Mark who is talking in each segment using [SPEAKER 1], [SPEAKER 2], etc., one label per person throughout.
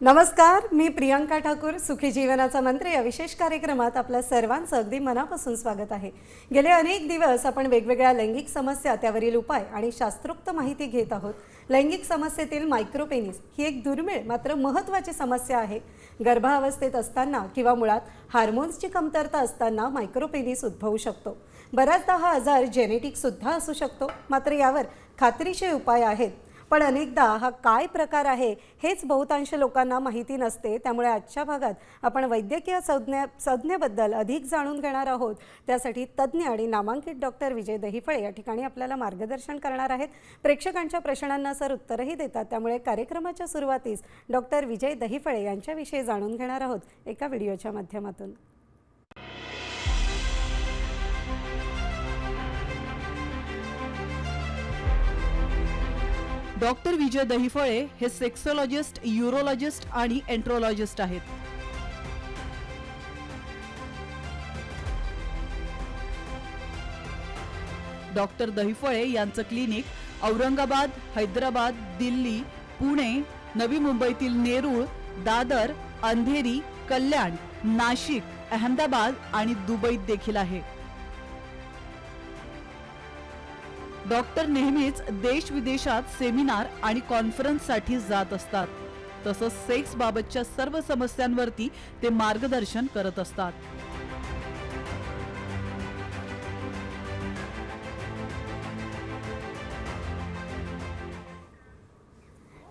[SPEAKER 1] नमस्कार, मी प्रियांका ठाकूर. सुखी जीवनाचा मंत्र या विशेष कार्यक्रमात आपल्या सर्वांचं अगदी मनापासून स्वागत आहे. गेले अनेक दिवस आपण वेगवेगळ्या लैंगिक समस्या, त्यावरील उपाय आणि शास्त्रोक्त माहिती घेत आहोत. लैंगिक समस्येतील मायक्रोपेनिस ही एक दुर्मिळ मात्र महत्त्वाची समस्या आहे. गर्भावस्थेत असताना किंवा मुळात हार्मोन्सची कमतरता असताना मायक्रोपेनिस उद्भवू शकतो. बऱ्याचदा हा आजार जेनेटिकसुद्धा असू शकतो, मात्र यावर खात्रीशीर उपाय आहेत. पण अनेकदा हा काय प्रकार आहे हेच बहुतांश लोकांना माहिती नसते. त्यामुळे आजच्या भागात आपण वैद्यकीय संज्ञेबद्दल अधिक जाणून घेणार आहोत. त्यासाठी तज्ज्ञ आणि नामांकित डॉक्टर विजय दहिफळे या ठिकाणी आपल्याला मार्गदर्शन करणार आहेत. प्रेक्षकांच्या प्रश्नांना सर उत्तरही देतात. त्यामुळे कार्यक्रमाच्या सुरुवातीस डॉक्टर विजय दहिफळे यांच्याविषयी जाणून घेणार आहोत एका व्हिडिओच्या माध्यमातून.
[SPEAKER 2] डॉक्टर विजय दहिफळे हे सेक्सोलॉजिस्ट, यूरोलॉजिस्ट आणि एंट्रोलॉजिस्ट आहेत. डॉक्टर दहिफळे यांचं क्लिनिक औरंगाबाद, हैदराबाद, दिल्ली, पुणे, नवी मुंबईतील नेरूळ, दादर, अंधेरी, कल्याण, नाशिक, अहमदाबाद आणि दुबईत देखील आहे. डॉक्टर नेहमीच देश विदेशात सेमिनार आणि कॉन्फरन्ससाठी जात असतात. तसंच सेक्स बाबतच्या सर्व समस्यांवरती ते मार्गदर्शन करत असतात.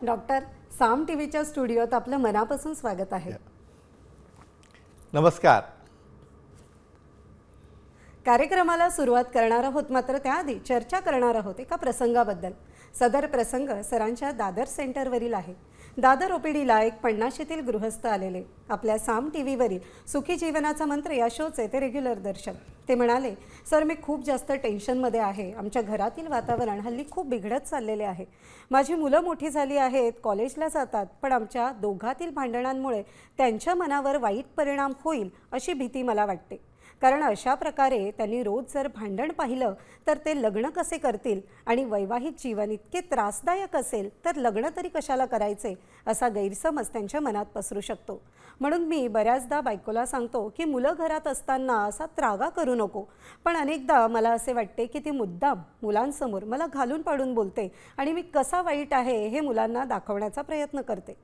[SPEAKER 1] डॉक्टर, साम टीव्हीच्या स्टुडिओत आपलं मनापासून स्वागत आहे.
[SPEAKER 3] नमस्कार.
[SPEAKER 1] कार्यक्रमाला सुरुवात करणार आहोत, मात्र त्याआधी चर्चा करणार आहोत एका प्रसंगाबद्दल. सदर प्रसंग सरांच्या दादर सेंटरवरील आहे. दादर ओपीडीला एक 50शीतील गृहस्थ आलेले. आपल्या साम टीव्हीवरील सुखी जीवनाचा मंत्र या शोचे ते रेग्युलर दर्शक. ते म्हणाले, सर मी खूप जास्त टेन्शनमध्ये आहे. आमच्या घरातील वातावरण हल्ली खूप बिघडत चाललेले आहे. माझी मुलं मोठी झाली आहेत, कॉलेजला जातात, पण आमच्या दोघातील भांडणांमुळे त्यांच्या मनावर वाईट परिणाम होईल अशी भीती मला वाटते. कारण अशा प्रकारे त्यांनी रोज जर भांडण पाहिलं तर ते लग्न कसे करतील आणि वैवाहिक जीवन इतके त्रासदायक असेल तर लग्न तरी कशाला करायचे असा गैरसमज त्यांच्या मनात पसरू शकतो. म्हणून मी बऱ्याचदा बायकोला सांगतो की मुलं घरात असताना असा त्रागा करू नको. पण अनेकदा मला असे वाटते की ती मुद्दाम मुलांसमोर मला घालून पाडून बोलते आणि मी कसा वाईट आहे हे मुलांना दाखवण्याचा प्रयत्न करते.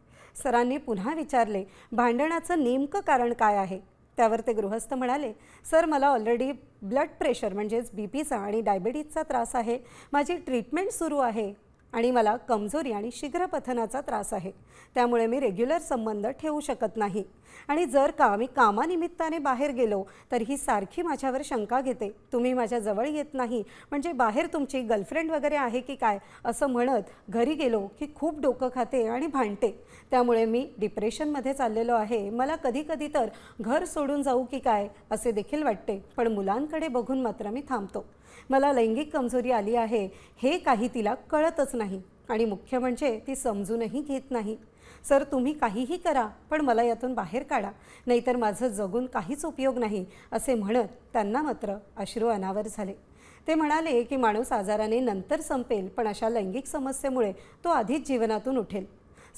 [SPEAKER 1] सरांनी पुन्हा विचारले, भांडणाचं नेमकं कारण काय आहे? त्यावर ते गृहस्थ म्हणाले, सर मला ऑलरेडी ब्लड प्रेशर म्हणजेच बीपीचा आणि डायबिटीजचा त्रास आहे. माझी ट्रीटमेंट सुरू आहे आणि मला कमजोरी आणि शीघ्रपथनाचा त्रास आहे. त्यामुळे मी रेग्युलर संबंध ठेवू शकत नाही. आणि जर का मी कामानिमित्ताने बाहेर गेलो तर ही सारखी माझ्यावर शंका घेते. तुम्ही माझ्या जवळ येत नाही म्हणजे बाहेर तुमची गर्लफ्रेंड वगैरे आहे की काय असं म्हणत घरी गेलो की खूप डोकं खाते आणि भांडते. त्यामुळे मी डिप्रेशनमध्ये चाललेलो आहे. मला कधी कधी तर घर सोडून जाऊ की काय असे देखील वाटते. पण मुलांकडे बघून मात्र मी थांबतो. मला लैंगिक कमजोरी आली आहे हे काही तिला कळतच नाही आणि मुख्य म्हणजे ती समजूनही घेत नाही. सर तुम्ही काहीही करा पण मला यातून बाहेर काढा, नाहीतर माझं जगून काहीच उपयोग नाही असे म्हणत त्यांना मात्र अश्रू अनावर झाले. ते म्हणाले की माणूस आजाराने नंतर संपेल, पण अशा लैंगिक समस्येमुळे तो आधीच जीवनातून उठेल.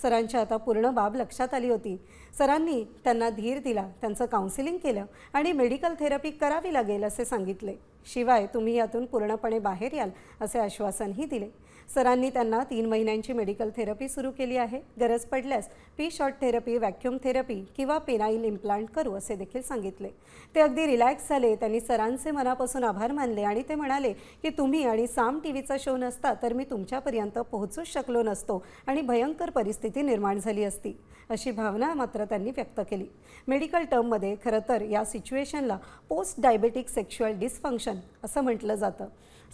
[SPEAKER 1] सरांच्या आता पूर्ण बाब लक्षात आली होती. सरांनी त्यांना धीर दिला, त्यांचं काउन्सिलिंग केलं आणि मेडिकल थेरपी करावी लागेल असे सांगितले. शिवाय तुम्ही यातून पूर्णपणे बाहेर याल असे आश्वासनही दिले. सरांनी त्यांना 3 महिन्यांची मेडिकल थेरपी सुरू केली आहे. गरज पडल्यास P short therapy, vacuum therapy किंवा पेनाईल इम्प्लांट करू असे देखील सांगितले. ते अगदी रिलॅक्स झाले. त्यांनी सरांचे मनापासून आभार मानले आणि ते म्हणाले की तुम्ही आणि साम टीव्हीचा शो नसता तर मी तुमच्यापर्यंत पोहोचूच शकलो नसतो आणि भयंकर परिस्थिती निर्माण झाली असती अशी भावना मात्र त्यांनी व्यक्त केली. मेडिकल टर्ममध्ये खरं तर या सिच्युएशनला पोस्ट डायबेटिक सेक्शुअल डिसफंक्शन असं म्हटलं जातं.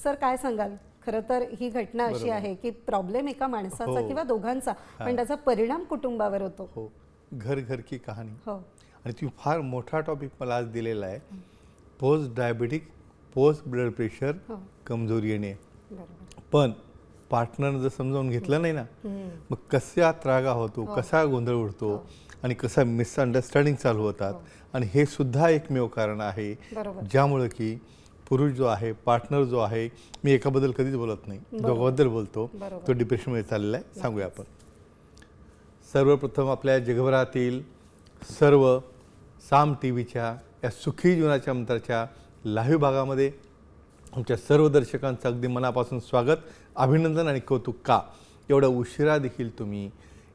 [SPEAKER 1] सर काय सांगाल? खरं तर ही घटना अशी आहे की प्रॉब्लेम एका माणसाचा किंवा दोघांचा, पण त्याचा परिणाम कुटुंबावर होतो.
[SPEAKER 3] हो, घर घर की कहाणी.
[SPEAKER 1] हो,
[SPEAKER 3] आणि ती फार मोठा टॉपिक मला आज दिलेला आहे. Post diabetic, post blood pressure, कमजोरी येणे. पण पार्टनरनं जर समजावून घेतलं नाही ना, मग कसा त्रागा होतो, कसा गोंधळ उडतो आणि कसा मिसअंडरस्टँडिंग चालू होतात. आणि हे सुद्धा एकमेव कारण आहे ज्यामुळे की पुरुष जो आहे, पार्टनर जो आहे, मी एकाबद्दल कधीच बोलत नाही, दोघांबद्दल बोलतो, तो डिप्रेशनमध्ये चाललेला आहे. सांगूया आपण. सर्वप्रथम आपल्या जगभरातील सर्व साम टी व्हीच्या या सुखी जीवनाच्या मंत्राच्या लाईव्ह भागामध्ये आमच्या सर्व दर्शकांचं अगदी मनापासून स्वागत, अभिनंदन आणि कौतुक का एवढं उशिरा देखील तुम्ही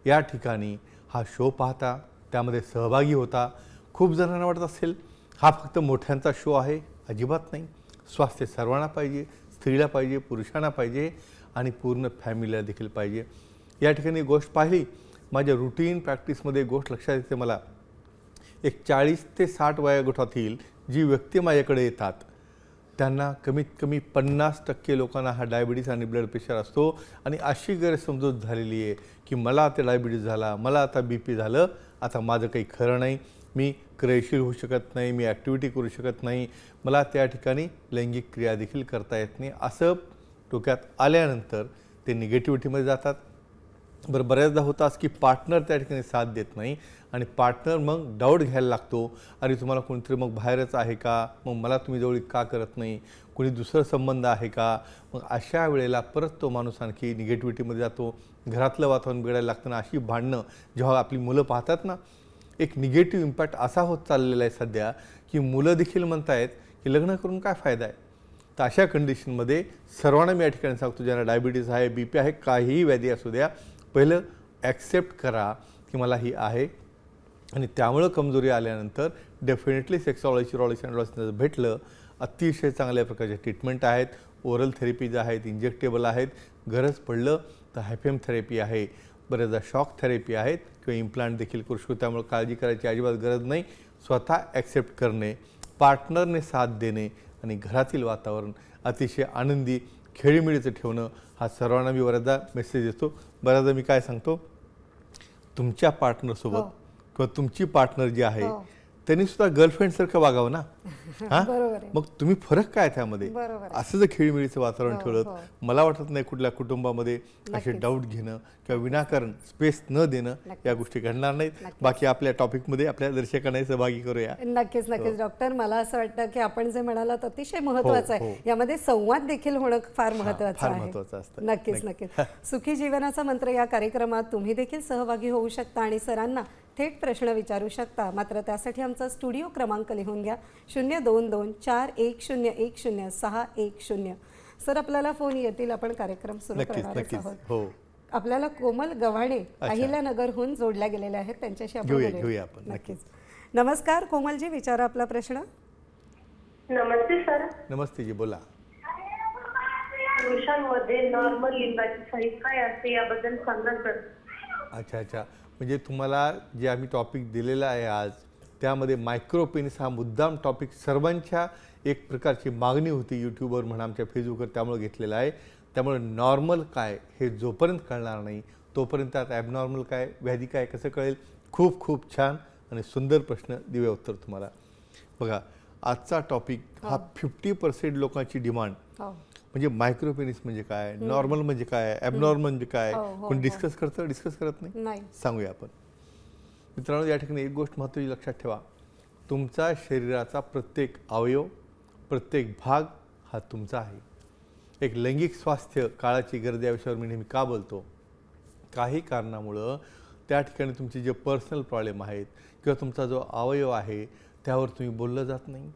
[SPEAKER 3] या ठिकाणी हा शो पाहता, त्यामध्ये सहभागी होता. खूप जणांना वाटत असेल हा फक्त मोठ्यांचा शो आहे. अजिबात नाही. स्वास्थ्य सर्वांना पाहिजे, स्त्रीला पाहिजे, पुरुषांना पाहिजे आणि पूर्ण फॅमिलीला देखील पाहिजे. या ठिकाणी गोष्ट पाहिली, माझ्या रुटीन प्रॅक्टिसमध्ये गोष्ट लक्षात येते मला. एक 40 ते 60 वयोगटातील जी व्यक्ती माझ्याकडे येतात त्यांना कमीत कमी 50% लोकांना हा डायबिटीस आणि ब्लड प्रेशर असतो आणि अशी गैरसमजूत झालेली आहे की मला आता डायबिटीस झाला, मला आता BP झालं, आता माझं काही खरं नाही, मी क्रियाशील होऊ शकत नाही, मी ॲक्टिव्हिटी करू शकत नाही, मला त्या ठिकाणी लैंगिक क्रिया देखील करता येत नाही, असं डोक्यात आल्यानंतर ते निगेटिव्हिटीमध्ये जातात. बरं, बऱ्याचदा होतं असं की पार्टनर त्या ठिकाणी साथ देत नाही आणि पार्टनर मग डाऊट घ्यायला लागतो. अरे तुम्हाला कोणीतरी मग बाहेरच आहे का, मग मला तुम्ही जवळ का करत नाही, कोणी दुसरं संबंध आहे का. मग अशा वेळेला परत तो माणूस आणखी निगेटिव्हिटीमध्ये जातो. घरातलं वातावरण बिघडायला लागतं ना. अशी भांडणं जेव्हा आपली मुलं पाहतात ना, एक निगेटिव्ह इम्पॅक्ट असा होत चाललेला आहे सध्या की मुलं देखील म्हणतायत की लग्न करून काय फायदा आहे. तर अशा कंडिशनमध्ये सर्वांना मी या ठिकाणी सांगतो, ज्यांना डायबिटीस आहे, BP आहे, काहीही व्याधी असू द्या, पहिलं ॲक्सेप्ट करा की मला ही आहे आणि त्यामुळं कमजोरी आल्यानंतर डेफिनेटली सेक्सॉलॉजी अँड भेटलं. अतिशय चांगल्या प्रकारच्या ट्रीटमेंट आहेत, ओरल थेरपीज आहेत, इंजेक्टेबल आहेत, गरज पडलं तर हायफेम थेरपी आहे, बऱ्याचदा शॉक थेरपी आहेत किंवा इम्प्लांट देखील करू शकतो. त्यामुळे काळजी करायची अजिबात गरज नाही. स्वतः ॲक्सेप्ट करणे, पार्टनरने साथ देणे आणि घरातील वातावरण अतिशय आनंदी खेळीमेळीचं ठेवणं, हा सर्वांना मी बऱ्याचदा मेसेज देतो. बऱ्याचदा मी काय सांगतो, तुमच्या पार्टनरसोबत किंवा तुमची पार्टनर जी आहे त्यांनी सुद्धा गर्लफ्रेंडसारखं वागावं ना. हां, मग तुम्ही फरक काय त्यामध्ये, असं जर खेळीमेळीचं वातावरण ठेवलं, मला वाटत नाही कुठल्या कुटुंबामध्ये असे डाऊट घेणं किंवा विनाकारण स्पेस न देणं या गोष्टी घडणार नाहीत. बाकी आपल्या टॉपिकमध्ये आपल्या दर्शकांनाही सहभागी करूया.
[SPEAKER 1] नक्कीच डॉक्टर, मला असं वाटतं की आपण जे म्हणालात अतिशय महत्त्वाचं आहे. यामध्ये संवाद देखील होणं फार महत्त्वाचं आहे. नक्कीच. सुखी जीवनाचा मंत्र या कार्यक्रमात तुम्ही देखील सहभागी होऊ शकता आणि सरांना थेट प्रश्न विचारू शकता. मात्र त्यासाठी आमचा स्टुडिओ क्रमांक लिहून घ्या, 02241106110. सर, आपल्याला फोन येतील, आपण कार्यक्रम सुरू करणार आहोत. आपल्याला कोमल गव्हाणे अहिल्यानगरहून जोडल्या गेलेल्या आहेत, त्यांच्याशी आपण
[SPEAKER 3] घेऊया आपण.
[SPEAKER 1] नक्कीच. नमस्कार कोमलजी, विचारा आपला प्रश्न.
[SPEAKER 4] नमस्ते सर.
[SPEAKER 3] नमस्ते जी, बोला.
[SPEAKER 4] पुरुषांमध्ये नॉर्मल लिंगाची साईज काय असते याबद्दल सांगा सर.
[SPEAKER 3] अच्छा, म्हणजे तुम्हाला जे आम्ही टॉपिक दिलेला आहे आज, त्यामध्ये मायक्रोपेनिस हा मुद्दाम टॉपिक सर्वांच्या एक प्रकारची मागणी होती, यूट्यूबवर म्हणा, आमच्या फेसबुकवर, त्यामुळे घेतलेला आहे. त्यामुळे नॉर्मल काय हे जोपर्यंत कळणार नाही तोपर्यंत आता ॲबनॉर्मल काय, व्याधी काय, कसं कळेल. खूप खूप छान आणि सुंदर प्रश्न, दिव्या उत्तर तुम्हाला. बघा, आजचा टॉपिक हा 50% लोकांची डिमांड, म्हणजे मायक्रोपेनिस म्हणजे काय, नॉर्मल म्हणजे काय, ॲबनॉर्मल म्हणजे काय, कोण डिस्कस करत नाही. सांगूया आपण. मित्रांनो, या ठिकाणी एक गोष्ट महत्त्वाची लक्षात ठेवा, तुमचा शरीराचा प्रत्येक अवयव, प्रत्येक भाग हा तुमचा आहे. एक लैंगिक स्वास्थ्य काळाची गरज या विषयावर मी नेहमी का बोलतो, काही कारणामुळं त्या ठिकाणी तुमचे जे पर्सनल प्रॉब्लेम आहेत किंवा तुमचा जो अवयव आहे त्यावर तुम्ही बोललं जात नाही.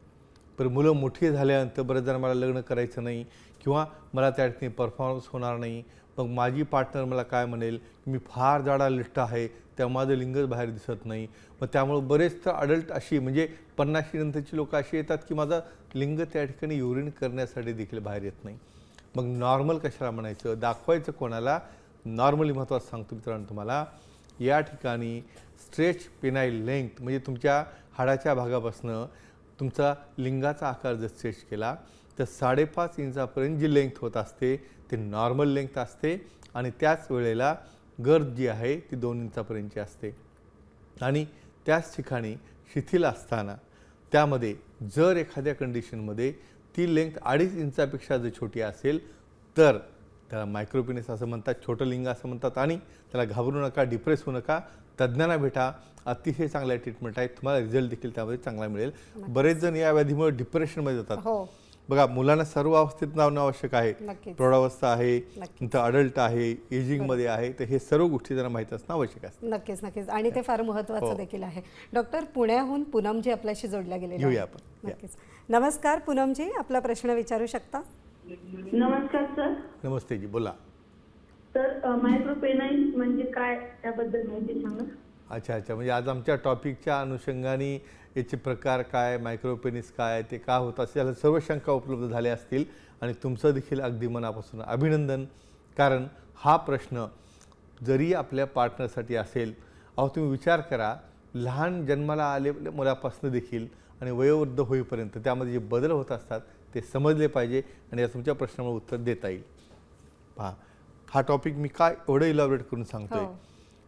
[SPEAKER 3] पण मुलं मोठी झाल्यानंतर बरेच जण मला लग्न करायचं नाही किंवा मला त्या ठिकाणी परफॉर्मन्स होणार नाही, मग माझी पार्टनर मला काय म्हणेल, मी फार जाडा लिस्ट आहे, तेव्हा माझं लिंगच बाहेर दिसत नाही. मग त्यामुळं बरेच तर अडल्ट अशी, म्हणजे 50 नंतरची लोक अशी येतात की माझं लिंग त्या ठिकाणी युरिन करण्यासाठी देखील बाहेर येत नाही. मग नॉर्मल कशाला म्हणायचं, दाखवायचं कोणाला. नॉर्मली महत्त्वाचं सांगतो मित्रांनो तुम्हाला, या ठिकाणी स्ट्रेच पेनाईल लेंथ, म्हणजे तुमच्या हाडाच्या भागापासून तुमचा लिंगाचा आकार जर स्ट्रेच केला तर 5.5 इंचापर्यंत जी लेंथ होत असते ते नॉर्मल लेंथ असते आणि त्याच वेळेला गर्द जी आहे ती 2 इंचापर्यंतची असते. आणि त्याच ठिकाणी शिथिल असताना त्यामध्ये जर एखाद्या कंडिशनमध्ये ती लेंथ 2.5 इंचापेक्षा जर छोटी असेल तर त्याला मायक्रोपेनिस असं म्हणतात, छोटं लिंग असं म्हणतात. आणि त्याला घाबरू नका, डिप्रेस होऊ नका, तज्ज्ञांना भेटा, अतिशय चांगल्या ट्रीटमेंट आहेत, तुम्हाला रिझल्ट देखील त्यामध्ये चांगला मिळेल. बरेच जण या व्याधीमुळे डिप्रेशनमध्ये जातात. बघा मुलांना सर्व अवस्थेत लावणं आवश्यक आहे.
[SPEAKER 1] नक्कीच.
[SPEAKER 3] प्रौढावस्था आहे,
[SPEAKER 1] नक्कीच.
[SPEAKER 3] नंतर अडल्ट आहे, एजिंगमध्ये आहे, तर हे सर्व गोष्टी त्यांना माहीत असणं आवश्यक असतं.
[SPEAKER 1] नक्कीच नक्कीच आणि ते फार महत्त्वाचं
[SPEAKER 3] हो.
[SPEAKER 1] देखील आहे. डॉक्टर, पुण्याहून पूनमजी आपल्याशी जोडल्या गेलेल्या
[SPEAKER 3] घेऊया
[SPEAKER 1] आहेत.
[SPEAKER 3] आपण. या.
[SPEAKER 1] नक्कीच. नमस्कार पूनमजी, आपला प्रश्न विचारू शकता.
[SPEAKER 4] नमस्कार सर.
[SPEAKER 3] नमस्ते जी, बोला.
[SPEAKER 4] तर मायक्रोपेनाइल म्हणजे काय त्याबद्दल माहिती सांगा.
[SPEAKER 3] अच्छा अच्छा, म्हणजे आज आमच्या टॉपिकच्या अनुषंगाने याचे प्रकार काय, मायक्रोपेनिस काय, ते का होत असेल, याला सर्व शंका उपलब्ध झाल्या असतील आणि तुमचं देखील अगदी मनापासून अभिनंदन. कारण हा प्रश्न जरी आपल्या पार्टनरसाठी असेल, अहो तुम्ही विचार करा, लहान जन्माला आलेल्या मुलापासून देखील आणि वयोवृद्ध होईपर्यंत त्यामध्ये जे बदल होत असतात ते समजले पाहिजे आणि या तुमच्या प्रश्नामुळे उत्तर देता येईल. पहा, हा टॉपिक मी काय एवढं इलॅबोरेट करून सांगतोय
[SPEAKER 1] हो.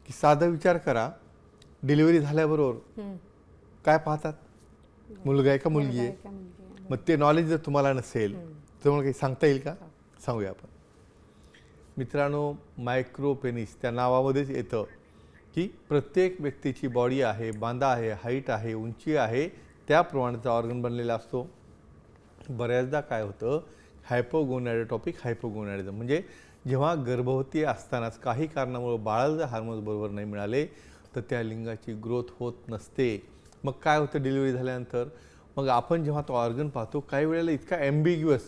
[SPEAKER 3] की साधा विचार करा, डिलिव्हरी झाल्याबरोबर
[SPEAKER 1] हं.
[SPEAKER 3] काय पाहतात, मुलगा आहे का मुलगी आहे.
[SPEAKER 1] का मुलगी आहे?
[SPEAKER 3] मग ते नॉलेज जर तुम्हाला नसेल तर मला काही सांगता येईल का? सांगूया आपण. मित्रांनो, मायक्रोपेनिस त्या नावामध्येच येतं की प्रत्येक व्यक्तीची बॉडी आहे, बांधा आहे, हाईट आहे, उंची आहे, त्याप्रमाणेचा ऑर्गन बनलेला असतो. बऱ्याचदा काय होतं, हायपोगोनॅडोटॉपिक हायपोगोनॅडिझम म्हणजे जेव्हा गर्भवती असतानाच काही कारणामुळे बाळाला जर हार्मोन्स बरोबर नाही मिळाले तर त्या लिंगाची ग्रोथ होत नसते. मग काय होतं डिलिव्हरी झाल्यानंतर, मग आपण जेव्हा तो ऑर्गन पाहतो काही वेळेला इतका ॲम्बिग्युअस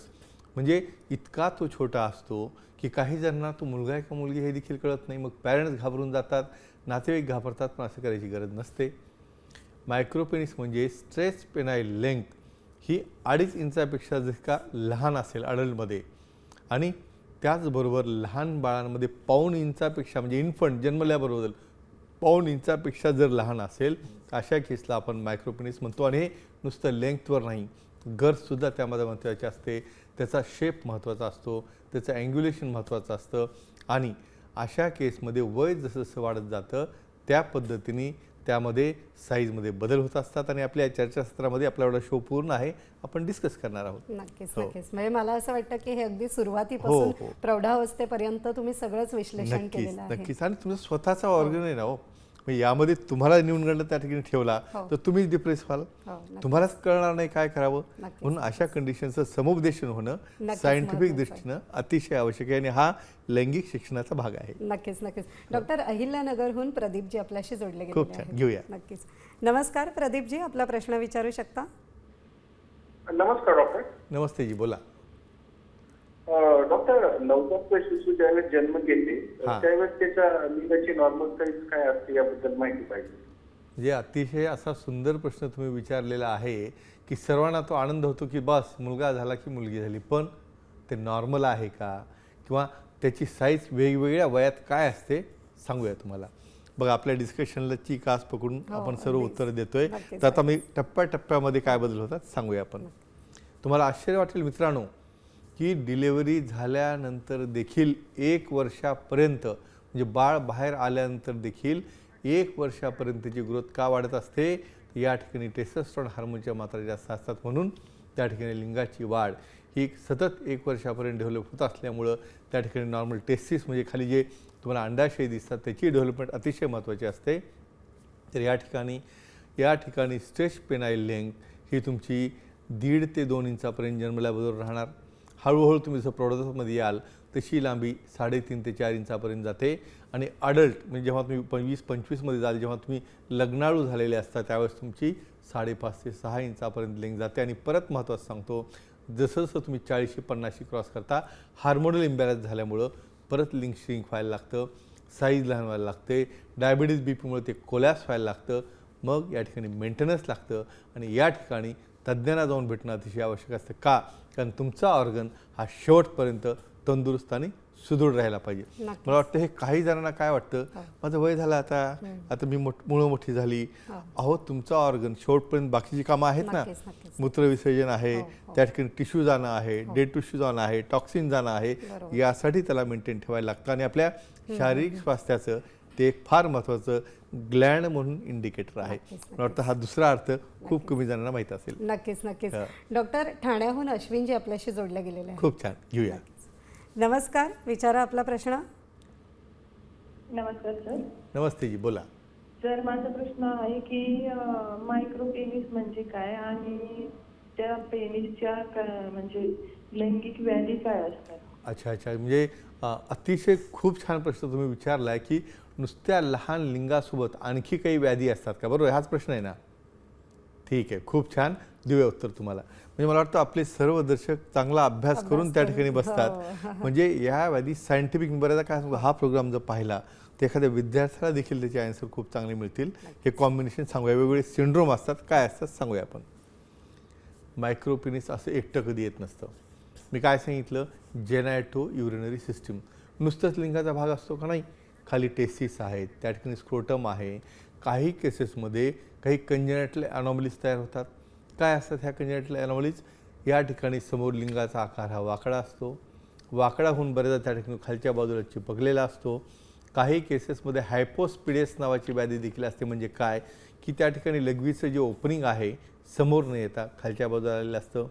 [SPEAKER 3] म्हणजे इतका तो छोटा असतो की काही जणांना तो मुलगा आहे का मुलगी हे देखील कळत नाही. मग पॅरेंट्स घाबरून जातात, नातेवाईक घाबरतात, पण असं करायची गरज नसते. मायक्रोपेनिस म्हणजे स्ट्रेस पेनाईल लेंथ ही 2.5 इंचापेक्षा जर का लहान असेल अडल्टमध्ये आणि त्याचबरोबर लहान बाळांमध्ये 1.25 इंचापेक्षा म्हणजे इन्फंट जन्मल्याबरोबर 1.25 इंचापेक्षा जर लहान असेल अशा केसला आपण मायक्रोपेनिस म्हणतो. आणि हे नुसतं लेंथवर नाही, गर्थसुद्धा त्यामध्ये महत्त्वाची असते, त्याचा शेप महत्त्वाचा असतो, त्याचं अँग्युलेशन महत्त्वाचं असतं. आणि अशा केसमध्ये वय जसं जसं वाढत जातं त्या पद्धतीने त्यामध्ये साईजमध्ये बदल होत असतात. आणि आपल्या चर्चासत्रामध्ये आपला एवढा शो पूर्ण आहे, आपण डिस्कस करणार आहोत.
[SPEAKER 1] नक्कीच
[SPEAKER 3] हो.
[SPEAKER 1] नक्कीच. म्हणजे मला असं वाटतं की हे अगदी सुरुवातीपासून
[SPEAKER 3] हो.
[SPEAKER 1] प्रौढावस्थेपर्यंत तुम्ही सगळंच विश्लेषण
[SPEAKER 3] नक्कीच
[SPEAKER 1] केलेलं आहे.
[SPEAKER 3] नक्कीच. आणि तुमचा स्वतःचा ऑर्गन आहे ना हो, मग यामध्ये तुम्हाला न्यूनगंड त्या ठिकाणी ठेवला
[SPEAKER 1] हो.
[SPEAKER 3] तर तुम्हीच डिप्रेस व्हाल,
[SPEAKER 1] हो, नक्कीच.
[SPEAKER 3] तुम्हालाच कळणार नाही काय करावं.
[SPEAKER 1] नक्कीच.
[SPEAKER 3] म्हणून अशा कंडिशनचं समुपदेशन होणं
[SPEAKER 1] नक्कीच
[SPEAKER 3] सायंटिफिक
[SPEAKER 1] महत्त्वाचं आहे.
[SPEAKER 3] दृष्टीनं अतिशय आवश्यक आहे आणि हा लैंगिक शिक्षणाचा भाग आहे.
[SPEAKER 1] नक्कीच नक्कीच. डॉक्टर अहिल्यानगरहून प्रदीपजी आपल्याशी जोडले गेलेले
[SPEAKER 3] खूप छान.
[SPEAKER 1] आहेत.
[SPEAKER 3] घेऊया.
[SPEAKER 1] नक्कीच. नमस्कार प्रदीपजी, आपला प्रश्न विचारू शकता.
[SPEAKER 5] नमस्कार डॉक्टर.
[SPEAKER 3] नमस्ते जी, बोला.
[SPEAKER 5] डॉक्टर, नवजात शिशू ज्यावेळेस जन्म घेते
[SPEAKER 3] हा.
[SPEAKER 5] त्यावेळेस त्याच्या लिंगाची नॉर्मल साईज काय असते याबद्दल माहिती पाहिजे.
[SPEAKER 3] म्हणजे अतिशय असा सुंदर प्रश्न तुम्ही विचारलेला आहे की सर्वांना तो आनंद होतो की बस मुलगा झाला की मुलगी झाली, पण ते नॉर्मल आहे का किंवा त्याची साईज वेगवेगळ्या वयात काय असते सांगूया तुम्हाला. बघा, आपल्या डिस्कशनला कास पकडून
[SPEAKER 1] हो,
[SPEAKER 3] आपण सर्व
[SPEAKER 1] अगदीच.
[SPEAKER 3] उत्तर देतोय.
[SPEAKER 1] नक्कीच.
[SPEAKER 3] तर आता मी टप्प्याटप्प्यामध्ये काय बदल होतात सांगूया आपण. तुम्हाला आश्चर्य वाटेल मित्रांनो की डिलिव्हरी झाल्यानंतर देखील 1 वर्षापर्यंत म्हणजे बाळ बाहेर आल्यानंतर देखील 1 वर्षापर्यंतची ग्रोथ का वाढत असते, या ठिकाणी टेस्टोस्टेरोन हार्मोनच्या मात्रा जास्त असतात. म्हणून त्या ठिकाणी लिंगाची वाढ ही सतत 1 वर्षापर्यंत डेव्हलप होत असल्यामुळं त्या ठिकाणी नॉर्मल टेस्टिस म्हणजे खाली जे तुम्हाला अंडाशय दिसतात त्याची डेव्हलपमेंट अतिशय महत्त्वाची असते. तर या ठिकाणी स्ट्रेस पेनाईल लेंथ ही तुमची 1.5 ते 2 इंचापर्यंत जन्मल्याबरोबर राहणार. हळूहळू तुम्ही जसं प्रौढावस्थेमध्ये याल तशी लांबी 3.5 ते 4 इंचापर्यंत जाते. आणि अडल्ट म्हणजे जेव्हा तुम्ही 20-25मध्ये जाल, जेव्हा तुम्ही लग्नाळू झालेले असता त्यावेळेस तुमची 5.5 ते 6 इंचापर्यंत लेंथ जाते. आणि परत महत्त्वाचं सांगतो, जसं जसं तुम्ही 40-50 क्रॉस करता हार्मोनल इम्बॅलन्स झाल्यामुळं परत लिंग श्रिंक व्हायला लागतं, साईज लहान व्हायला लागते, डायबिटीज बीपीमुळे ते कोलॅप्स व्हायला लागतं. मग या ठिकाणी मेंटेनन्स लागतं आणि या ठिकाणी तज्ज्ञांना जाऊन भेटणं अतिशय आवश्यक असतं. का? कारण तुमचा ऑर्गन हा शेवटपर्यंत तंदुरुस्त आणि सुदृढ राहायला पाहिजे.
[SPEAKER 1] नक्कीच.
[SPEAKER 3] मला वाटतं हे काही जणांना काय वाटतं, माझं वय झालं आता मी मुलं मोठी झाली. अहो, तुमचा ऑर्गन शेवटपर्यंत बाकीची कामं आहेत ना,
[SPEAKER 1] नक्कीच, नक्कीच.
[SPEAKER 3] मूत्रविसर्जन आहे,
[SPEAKER 1] हो, हो.
[SPEAKER 3] त्या ठिकाणी टिश्यू जाणं आहे, डेड टिश्यू जाणं आहे, टॉक्सिन जाणं आहे,
[SPEAKER 1] बरोबर.
[SPEAKER 3] यासाठी त्याला मेंटेन ठेवायला लागतं. आणि आपल्या शारीरिक स्वास्थ्याचं ते एक फार महत्त्वाचं ग्लँड म्हणून इंडिकेटर आहे.
[SPEAKER 1] नक्कीच,
[SPEAKER 3] मला वाटतं हा दुसरा अर्थ खूप कमी जणांना माहीत असेल.
[SPEAKER 1] नक्कीच नक्कीच.
[SPEAKER 3] हा.
[SPEAKER 1] डॉक्टर, ठाण्याहून अश्विनजी आपल्याशी जोडले गेलेले आहेत.
[SPEAKER 3] खूप छान. घेऊया.
[SPEAKER 1] नमस्कार, विचारा आपला प्रश्न.
[SPEAKER 4] नमस्कार सर.
[SPEAKER 3] नमस्ते जी, बोला.
[SPEAKER 4] सर, माझा प्रश्न आहे की मायक्रोपेनिस म्हणजे काय आणि त्या पेनिसच्या म्हणजे लैंगिक व्याधी काय असतात?
[SPEAKER 3] अच्छा अच्छा, म्हणजे अतिशय खूप छान प्रश्न तुम्ही विचारला आहे की नुसत्या लहान लिंगासोबत आणखी काही व्याधी असतात का, बरोबर हाच प्रश्न आहे ना? ठीक आहे, खूप छान, देऊया उत्तर तुम्हाला. म्हणजे मला वाटतं आपले सर्व दर्शक चांगला अभ्यास करून त्या ठिकाणी बसतात. म्हणजे या व्याधी सायंटिफिक, बऱ्याचदा काय सांगू, हा प्रोग्राम जर पाहिला तर एखाद्या विद्यार्थ्याला देखील त्याचे आन्सर खूप चांगले मिळतील. हे कॉम्बिनेशन सांगूया, वेगवेगळे सिंड्रोम असतात, काय असतात सांगूया आपण. मायक्रोपेनिस असं एकटं कधी येत नसतं. मी काय सांगितलं, जेनायटो युरिनरी सिस्टीम, नुसतंच लिंगाचा भाग असतो का? नाही, खाली टेस्टिस आहेत, त्या ठिकाणी स्क्रोटम आहे. काही केसेसमध्ये काही कंजेनायटल अनॉमलीज तयार होतात. काय असतात ह्या कंजेनायटल अनॉमलीज? या ठिकाणी समोर लिंगाचा आकार हा वाकडा असतो, वाकडा होऊन बऱ्याचदा त्या ठिकाणी खालच्या बाजूला चिपकलेला असतो. काही केसेसमध्ये हायपोस्पिडेस नावाची व्याधी देखील असते. म्हणजे काय की त्या ठिकाणी लघवीचं जे ओपनिंग आहे समोर न येता खालच्या बाजूला आलेलं असतं.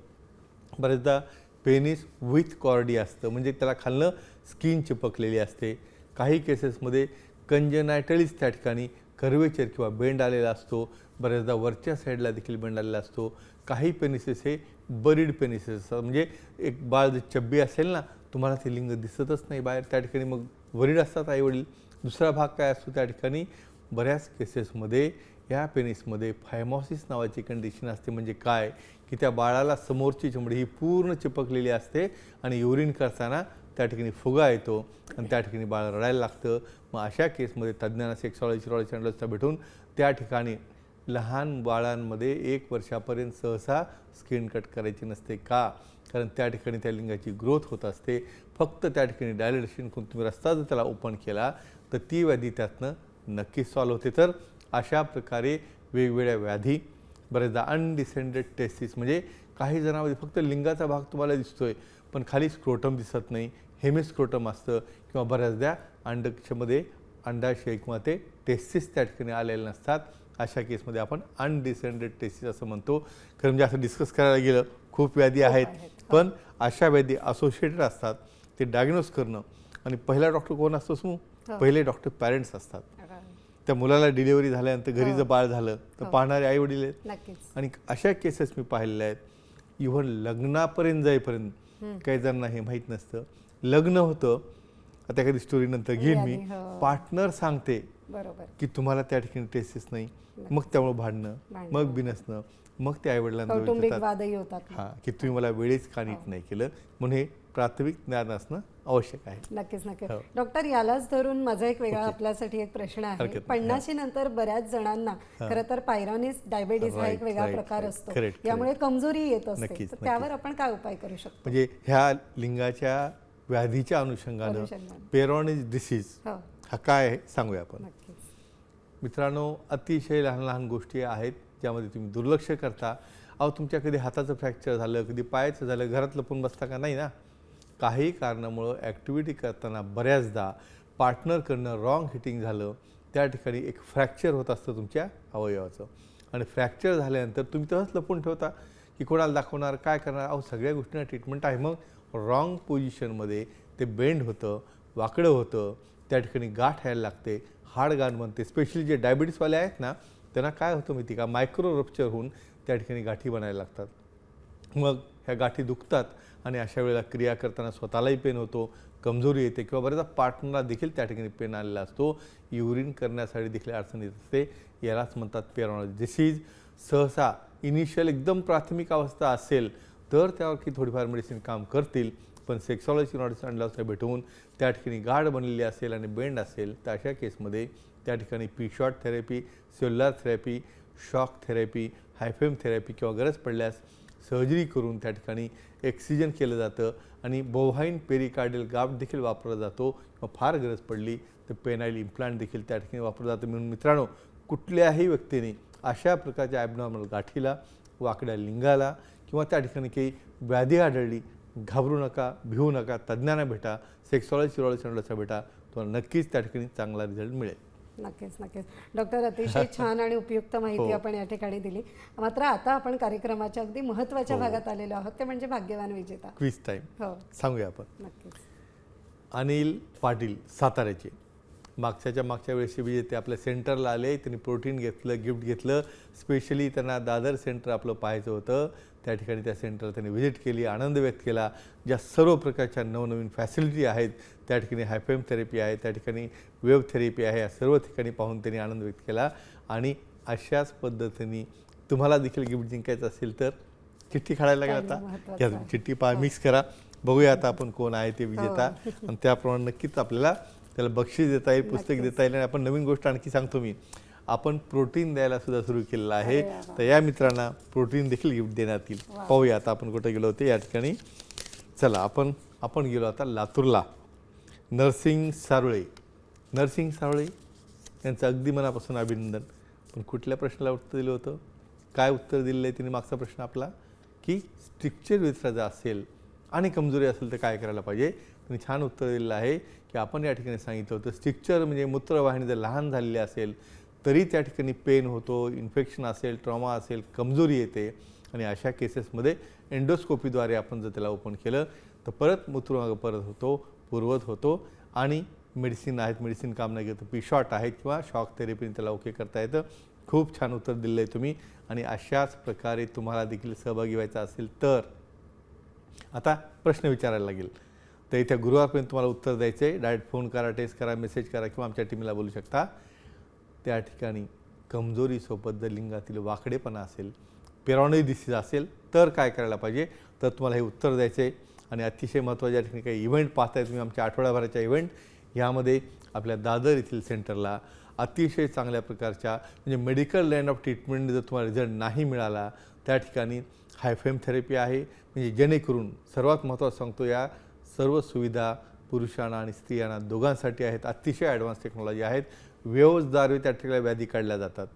[SPEAKER 3] बऱ्याचदा पेनिस विथ कॉर्डी असतं, म्हणजे त्याला खालनं स्किन चिपकलेली असते. काही केसेसमध्ये कंजेनायटलीच त्या ठिकाणी कर्वेचर किंवा बेंड आलेला असतो. बऱ्याचदा वरच्या साईडला देखील बेंड आलेला असतो. काही पेनिसेस हे बरीड पेनिसेस असतात, म्हणजे एक बाळ जर चब्बी असेल ना, तुम्हाला ते लिंग दिसतच नाही बाहेर, त्या ठिकाणी मग वरीड असतात आईवडील. दुसरा भाग काय असतो, त्या ठिकाणी बऱ्याच केसेसमध्ये या पेनिसमध्ये फायमॉसिस नावाची कंडिशन असते. म्हणजे काय की त्या बाळाला समोरची चमडी ही पूर्ण चिपकलेली असते आणि युरिन करताना त्या ठिकाणी फुगा येतो आणि त्या ठिकाणी बाळ रडायला लागतं. मग अशा केसमध्ये तज्ज्ञांना सेक्सॉलॉजी चॅनल्सला भेटून त्या ठिकाणी लहान बाळांमध्ये 1 वर्षापर्यंत सहसा स्किन कट करायची नसते. का? कारण त्या ठिकाणी त्या लिंगाची ग्रोथ होत असते. फक्त त्या ठिकाणी डायलेटेशन करून तुम्ही रस्ता जर त्याला ओपन केला तर ती व्याधी त्यातनं नक्कीच सॉल्व्ह होते. तर अशा प्रकारे वेगवेगळ्या व्याधी, बरेचदा अनडिसेंडेड टेस्टिस, म्हणजे काही जणांमध्ये फक्त लिंगाचा भाग तुम्हाला दिसतोय पण खाली स्क्रोटम दिसत नाही, हेमिस्क्रोटम असतं. किंवा बऱ्याचदा अंडाशयामध्ये अंडाशय किंवा ते टेस्टिस त्या ठिकाणी आलेले नसतात. अशा केसमध्ये आपण अनडिसेंडेड टेस्टिस असं म्हणतो. खरं म्हणजे असं डिस्कस करायला गेलं खूप व्याधी आहेत, पण अशा व्याधी असोसिएटेड असतात. ते डायग्नोज करणं, आणि पहिला डॉक्टर कोण असतो समू? पहिले डॉक्टर पॅरेंट्स असतात. त्या मुलाला डिलिव्हरी झाल्यानंतर घरी जर बाळ झालं तर पाहणारे आई वडील आहेत. आणि अशा केसेस मी पाहिलेल्या आहेत. इव्हन लग्नापर्यंत जाईपर्यंत काही जणांना हे माहीत नसतं. लग्न होतं, आता एखादी स्टोरी नंतर घेईन मी, पार्टनर सांगते की तुम्हाला त्या ठिकाणी टेस्टिस नाही, मग त्यामुळे भांडणं, मग बिनसणं, मग ते आई वडिलांना हां की तुम्ही मला वेळेच का नीट नाही केलं. म्हणून हे प्राथमिक ज्ञान असणं आवश्यक आहे.
[SPEAKER 1] नक्कीच नक्कीच. डॉक्टर, यालाच धरून माझा एक वेगळा आपल्यासाठी एक प्रश्न आहे. 50 नंतर बऱ्याच जणांना खरं तर पायरॉनिस डायबिटीज हा एक वेगळा प्रकार असतो, यामुळे कमजोरी येत असते. त्यावर आपण काय उपाय करू शकतो?
[SPEAKER 3] म्हणजे ह्या लिंगाच्या व्याधीच्या अनुषंगानं पेरॉनिस डिसीज हा काय आहे सांगूया आपण. मित्रांनो, अतिशय लहान लहान गोष्टी आहेत ज्यामध्ये तुम्ही दुर्लक्ष करता. अहो, तुमच्या कधी हाताचं फ्रॅक्चर झालं, कधी पायाचं झालं, घरात लपून बसता का? नाही ना. काही कारणामुळं ॲक्टिव्हिटी करताना बऱ्याचदा पार्टनरकडनं रॉंग हिटिंग झालं, त्या ठिकाणी एक फ्रॅक्चर होत असतं तुमच्या अवयवाचं. आणि फ्रॅक्चर झाल्यानंतर तुम्ही तसंच लपून ठेवता की कोणाला दाखवणार, काय करणार? अहो, सगळ्या गोष्टींना ट्रीटमेंट आहे. मग रॉंग पोझिशनमध्ये ते बेंड होतं, वाकडं होतं, त्या ठिकाणी गाठ यायला लागते, हाडगाठ बनते. स्पेशली जे डायबिटीसवाले आहेत ना, त्यांना काय होतं माहिती का, मायक्रो रप्चर होऊन त्या ठिकाणी गाठी बनायला लागतात. मग ह्या गाठी दुखतात आणि अशा वेळेला क्रिया करताना स्वतःलाही पेन होतो, कमजोरी येते, किंवा बऱ्याचदा पार्टनरला देखील त्या ठिकाणी पेन आलेला असतो. युरिन करण्यासाठी देखील अडचण येत असते. यालाच म्हणतात पेरॉनिस डिसीज. सहसा इनिशियल एकदम प्राथमिक अवस्था असेल तर त्यावरती थोडीफार मेडिसिन काम करतील, पण सेक्सॉलॉजी नॉलेज भेटवून त्या ठिकाणी गाठ बनलेली असेल आणि बेंड असेल तर अशा केसमध्ये त्या ठिकाणी P shot therapy, cellular therapy, shock therapy, HIFEM therapy किंवा गरज पडल्यास सर्जरी करून त्या ठिकाणी एक्सिजन केलं जातं. आणि बोव्हाईन पेरिकार्डियल गाफ देखील वापरला जातो, किंवा फार गरज पडली तर पेनाईल इम्प्लांट देखील त्या ठिकाणी वापरलं जातं. म्हणून मित्रांनो, कुठल्याही व्यक्तीने अशा प्रकारच्या ॲबनॉर्मल गाठीला, वाकड्या लिंगाला किंवा त्या ठिकाणी काही व्याधी आढळली, घाबरू नका, भिवू नका, तज्ज्ञांना भेटा, सेक्सॉलॉजी चॅनलचा भेटा, तुम्हाला नक्कीच त्या ठिकाणी चांगला रिझल्ट मिळेल.
[SPEAKER 1] नक्कीच नक्कीच. डॉक्टर, अतिशय छान आणि उपयुक्त माहिती आपण या ठिकाणी दिली. मात्र आता आपण कार्यक्रमाच्या अगदी महत्त्वाच्या भागात आलेलो आहोत, ते म्हणजे भाग्यवान विजेता.
[SPEAKER 3] क्विज टाईम सांगूया आपण.
[SPEAKER 1] नक्कीच.
[SPEAKER 3] अनिल पाटील साताऱ्याचे मागच्या वेळेस विजेते आपल्या सेंटरला आले. त्यांनी प्रोटीन घेतलं, गिफ्ट घेतलं. स्पेशली त्यांना दादर सेंटर आपलं पाहायचं होतं. त्या ठिकाणी त्या सेंटरला त्यांनी व्हिजिट केली, आनंद व्यक्त केला. ज्या सर्व प्रकारच्या नवनवीन फॅसिलिटी आहेत, त्या ठिकाणी हायफेम थेरपी आहे, त्या ठिकाणी वेव्ह थेरपी आहे, या सर्व ठिकाणी पाहून त्यांनी आनंद व्यक्त केला. आणि अशाच पद्धतीने तुम्हाला देखील गिफ्ट जिंकायचं असेल तर चिठ्ठी काढायला लागेल. आता घ्या तुम्ही चिठ्ठी पहा, मिक्स करा, बघूया आता आपण कोण आहे ते विजेता. आणि त्याप्रमाणे नक्कीच आपल्याला त्याला बक्षीस देता येईल, पुस्तक देता येईल. आणि आपण नवीन गोष्ट आणखी सांगतो मी, आपण प्रोटीन द्यायला सुद्धा सुरू केलेलं आहे. तर या मित्रांना प्रोटीन देखील गिफ्ट देण्यात येईल. पाहूया आता आपण कुठे गेलो होते या ठिकाणी. चला आपण गेलो आता लातूरला. नरसिंग सारोळे यांचं अगदी मनापासून अभिनंदन. पण कुठल्या प्रश्नाला उत्तर दिलं होतं, काय उत्तर दिलेलं आहे त्यांनी मागचा प्रश्न आपला, की स्ट्रिक्चर विथरा जर असेल आणि कमजोरी असेल तर काय करायला पाहिजे. त्यांनी छान उत्तर दिलेलं आहे की आपण या ठिकाणी सांगितलं होतं स्ट्रिक्चर म्हणजे मूत्रवाहिनी जर लहान झालेली असेल तरी त्या ठिकाणी पेन होतो, इन्फेक्शन असेल, ट्रॉमा असेल, कमजोरी येते. आणि अशा केसेसमध्ये एंडोस्कोपीद्वारे आपण जर त्याला ओपन केलं तर परत मूत्रमार्ग पूर्वत होतो. आणि मेडिसिन आहेत, मेडिसिन काम नाही घेतं, पी शॉट आहेत किंवा शॉक थेरपीने त्याला ओके करता येतं. खूप छान उत्तर दिलं आहे तुम्ही. आणि अशाच प्रकारे तुम्हाला देखील सहभागी व्हायचं असेल तर आता प्रश्न विचारायला लागेल. तर इथे गुरुवारपर्यंत तुम्हाला उत्तर द्यायचं आहे. डायरेक्ट फोन करा, टेक्स्ट करा, मेसेज करा किंवा आमच्या टीमला बोलू शकता. त्या ठिकाणी कमजोरीसोबत जर लिंगातील वाकडेपणा असेल, पेरॉनरी डिसीज असेल तर काय करायला पाहिजे, तर तुम्हाला हे उत्तर द्यायचं आहे. आणि अतिशय महत्त्वाच्या ठिकाणी काही इव्हेंट पाहताय तुम्ही, आमच्या आठवड्याभराच्या इव्हेंट. यामध्ये आपल्या दादर येथील सेंटरला अतिशय चांगल्या प्रकारच्या म्हणजे मेडिकल लाईन ऑफ ट्रीटमेंट जर तुम्हाला रिझल्ट नाही मिळाला, त्या ठिकाणी हायफेम थेरपी आहे. म्हणजे जेणेकरून सर्वात महत्त्वाचं सांगतो, या सर्व सुविधा पुरुषांना आणि स्त्रियांना दोघांसाठी आहेत. अतिशय ॲडव्हान्स टेक्नॉलॉजी आहेत. व्यवजद्वारे त्या ठिकाणी व्याधी काढल्या जातात.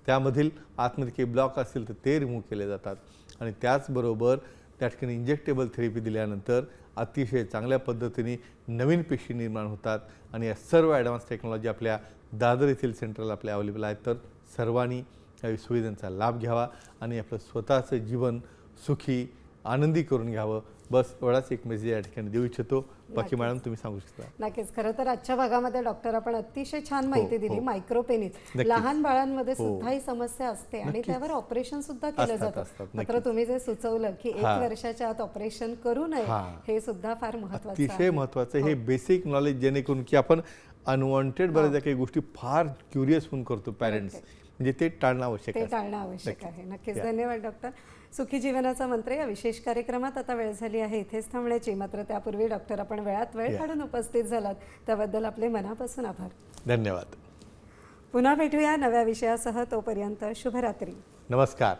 [SPEAKER 3] त्यामधील आतमध्ये काही ब्लॉक असतील तर ते रिमूव्ह केले जातात. आणि त्याचबरोबर त्या ठिकाणी इंजेक्टेबल थेरपी दिल्यानंतर अतिशय चांगल्या पद्धतीने नवीन पेशी निर्माण होतात. आणि या सर्व ॲडव्हान्स टेक्नॉलॉजी आपल्या दादर येथील सेंटरला आपल्या अवेलेबल आहेत. तर सर्वांनी या सुविधांचा लाभ घ्यावा आणि आपलं स्वतःचं जीवन सुखी आनंदी करून घ्यावं. बस एवढाच एक मेसेज या ठिकाणी देऊ इच्छितो. बाकी मॅडम तुम्ही सांगू शकता.
[SPEAKER 1] नक्कीच. खरं तर आजच्या भागामध्ये डॉक्टर आपण अतिशय छान माहिती दिली. मायक्रोपेनिस
[SPEAKER 3] नक्कीच.
[SPEAKER 1] लहान बाळांमध्ये सुद्धा ही समस्या असते आणि
[SPEAKER 3] नक्कीच.
[SPEAKER 1] त्यावर ऑपरेशन सुद्धा केलं
[SPEAKER 3] असतात,
[SPEAKER 1] जातं. मात्र तुम्ही जे सुचवलं की 1 वर्षाच्या आत ऑपरेशन करू नये, हे सुद्धा फार महत्त्वाचं आहे.
[SPEAKER 3] अतिशय महत्त्वाचं हे बेसिक नॉलेज, जेणेकरून की आपण अनवॉन्टेड बऱ्याचदा काही गोष्टी फार क्युरियस होऊन करतो पॅरेंट्स, म्हणजे ते टाळणं आवश्यक आहे.
[SPEAKER 1] टाळणं आवश्यक आहे. नक्कीच. धन्यवाद डॉक्टर. सुखी जीवनाचा मंत्र या विशेष कार्यक्रमात आता वेळ झाली आहे इथेच थांबण्याची. मात्र त्यापूर्वी डॉक्टर आपण वेळात वेळ काढून उपस्थित झालात त्याबद्दल आपले मनापासून आभार.
[SPEAKER 3] धन्यवाद.
[SPEAKER 1] पुन्हा भेटूया नव्या विषयासह. तोपर्यंत शुभरात्री.
[SPEAKER 3] नमस्कार.